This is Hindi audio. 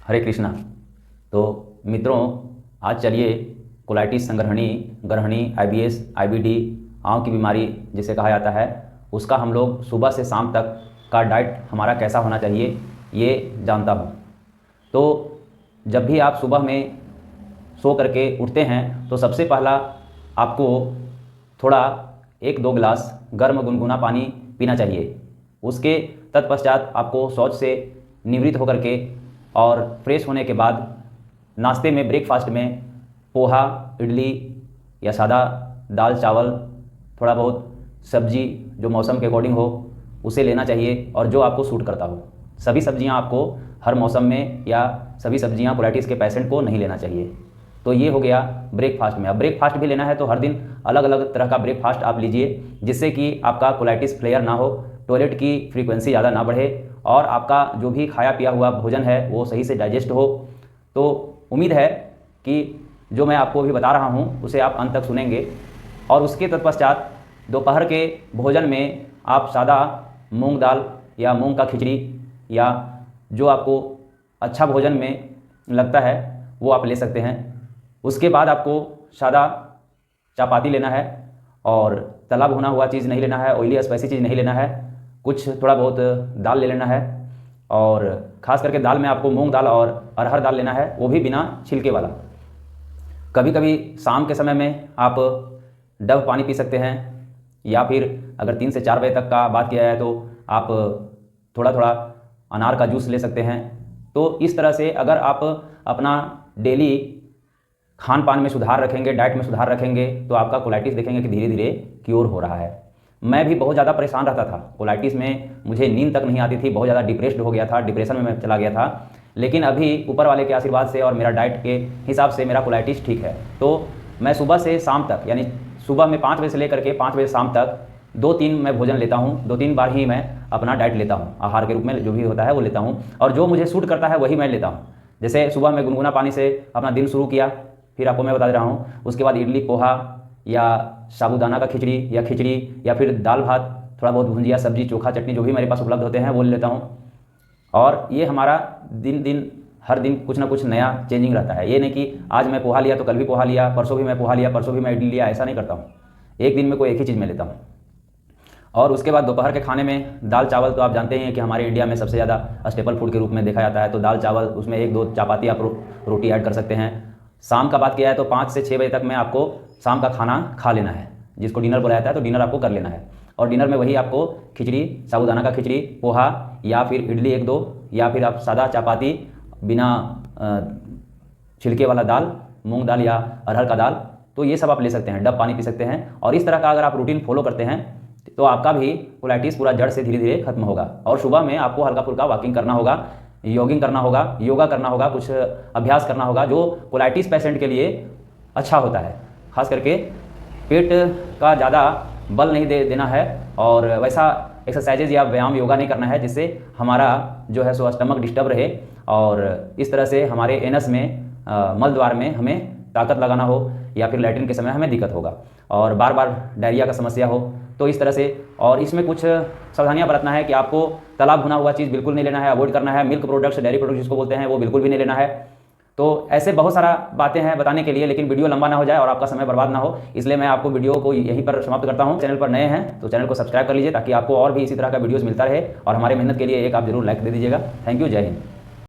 हरे कृष्णा। तो मित्रों, आज चलिए कोलाइटिस संग्रहणी, ग्रहणी, आईबीएस, आईबीडी, आंख की बीमारी जिसे कहा जाता है, उसका हम लोग सुबह से शाम तक का डाइट हमारा कैसा होना चाहिए ये जानता हूँ। तो जब भी आप सुबह में सो करके उठते हैं तो सबसे पहला आपको थोड़ा 1-2 गिलास गर्म गुनगुना पानी पीना चाहिए। उसके तत्पश्चात आपको शौच से निवृत्त होकर के और फ्रेश होने के बाद नाश्ते में, ब्रेकफास्ट में पोहा, इडली या सादा दाल चावल, थोड़ा बहुत सब्जी जो मौसम के अकॉर्डिंग हो उसे लेना चाहिए और जो आपको सूट करता हो। सभी सब्जियां आपको हर मौसम में या सभी सब्जियां कोलाइटिस के पेशेंट को नहीं लेना चाहिए। तो ये हो गया ब्रेकफास्ट में। अब ब्रेकफास्ट भी लेना है तो हर दिन अलग अलग तरह का ब्रेकफास्ट आप लीजिए, जिससे कि आपका कोलाइटिस फ्लेयर ना हो, टॉयलेट की फ्रीक्वेंसी ज़्यादा ना बढ़े और आपका जो भी खाया पिया हुआ भोजन है वो सही से डाइजेस्ट हो। तो उम्मीद है कि जो मैं आपको अभी बता रहा हूँ उसे आप अंत तक सुनेंगे। और उसके तत्पश्चात दोपहर के भोजन में आप सादा मूंग दाल या मूंग का खिचड़ी या जो आपको अच्छा भोजन में लगता है वो आप ले सकते हैं। उसके बाद आपको सादा चपाती लेना है और तला भुना हुआ चीज़ नहीं लेना है, ऑयली स्पाइसी चीज़ नहीं लेना है। कुछ थोड़ा बहुत दाल ले लेना है और ख़ास करके दाल में आपको मूंग दाल और अरहर दाल लेना है, वो भी बिना छिलके वाला। कभी कभी शाम के समय में आप डव पानी पी सकते हैं या फिर अगर 3 से 4 बजे तक का बात किया जाए तो आप थोड़ा थोड़ा अनार का जूस ले सकते हैं। तो इस तरह से अगर आप अपना डेली खान पान में सुधार रखेंगे, डाइट में सुधार रखेंगे, तो आपका कोलाइटिस देखेंगे कि धीरे धीरे क्योर हो रहा है। मैं भी बहुत ज़्यादा परेशान रहता था कोलाइटिस में, मुझे नींद तक नहीं आती थी, बहुत ज़्यादा डिप्रेस्ड हो गया था, डिप्रेशन में मैं चला गया था। लेकिन अभी ऊपर वाले के आशीर्वाद से और मेरा डाइट के हिसाब से मेरा कोलाइटिस ठीक है। तो मैं सुबह से शाम तक, यानी सुबह में 5 बजे से लेकर के 5 बजे शाम तक 2-3 मैं भोजन लेता हूँ, 2-3 बार ही मैं अपना डाइट लेता हूँ, आहार के रूप में जो भी होता है वो लेता हूँ और जो मुझे सूट करता है वही मैं लेता हूँ। जैसे सुबह में गुनगुना पानी से अपना दिन शुरू किया, फिर आपको मैं बता दे रहा हूँ, उसके बाद इडली, पोहा या साबूदाना का खिचड़ी या फिर दाल भात, थोड़ा बहुत भुंजिया, सब्जी, चोखा, चटनी जो भी मेरे पास उपलब्ध होते हैं वो ले लेता हूँ। और ये हमारा हर दिन कुछ ना कुछ नया चेंजिंग रहता है। ये नहीं कि आज मैं पोहा लिया तो कल भी पोहा लिया, परसों भी मैं पोहा लिया, परसों भी मैं इडली लिया, ऐसा नहीं करता हूँ। एक दिन में कोई एक ही चीज़ मैं लेता हूँ। और उसके बाद दोपहर के खाने में दाल चावल, तो आप जानते हैं कि हमारे इंडिया में सबसे ज़्यादा स्टेपल फूड के रूप में देखा जाता है। तो दाल चावल, उसमें 1-2 चपाती आप रोटी ऐड कर सकते हैं। शाम का बात किया है तो 5 से 6 बजे तक में आपको शाम का खाना खा लेना है, जिसको डिनर बोला जाता है। तो डिनर आपको कर लेना है और डिनर में वही आपको खिचड़ी, साबूदाना का खिचड़ी, पोहा या फिर इडली 1-2 या फिर आप सादा चपाती बिना छिलके वाला दाल, मूंग दाल या अरहर का दाल, तो ये सब आप ले सकते हैं। डब पानी पी सकते हैं। और इस तरह का अगर आप रूटीन फॉलो करते हैं तो आपका भी कोलाइटिस पूरा जड़ से धीरे धीरे खत्म होगा। और सुबह में आपको हल्का फुल्का वॉकिंग करना होगा, जॉगिंग करना होगा, योगा करना होगा, कुछ अभ्यास करना होगा जो कोलाइटिस पेशेंट के लिए अच्छा होता है। खास करके पेट का ज़्यादा बल नहीं देना है और वैसा एक्सरसाइजेज या व्यायाम, योगा नहीं करना है जिससे हमारा जो है सो स्टमक डिस्टर्ब रहे और इस तरह से हमारे एनस में, मल द्वार में हमें ताकत लगाना हो या फिर लैट्रिन के समय हमें दिक्कत होगा और बार बार डायरिया का समस्या हो। तो इस तरह से, और इसमें कुछ सावधानियां बरतना है कि आपको तला भुना हुआ चीज़ बिल्कुल नहीं लेना है, अवॉइड करना है। मिल्क प्रोडक्ट्स, डेयरी प्रोडक्ट्स जिसको बोलते हैं, वो बिल्कुल भी नहीं लेना है। तो ऐसे बहुत सारा बातें हैं बताने के लिए, लेकिन वीडियो लंबा ना हो जाए और आपका समय बर्बाद ना हो, इसलिए मैं आपको वीडियो को यहीं पर समाप्त करता हूं। चैनल पर नए हैं तो चैनल को सब्सक्राइब कर लीजिए ताकि आपको और भी इसी तरह का वीडियोस मिलता रहे और हमारे मेहनत के लिए एक आप जरूर लाइक दे दीजिएगा। थैंक यू, जय हिंद।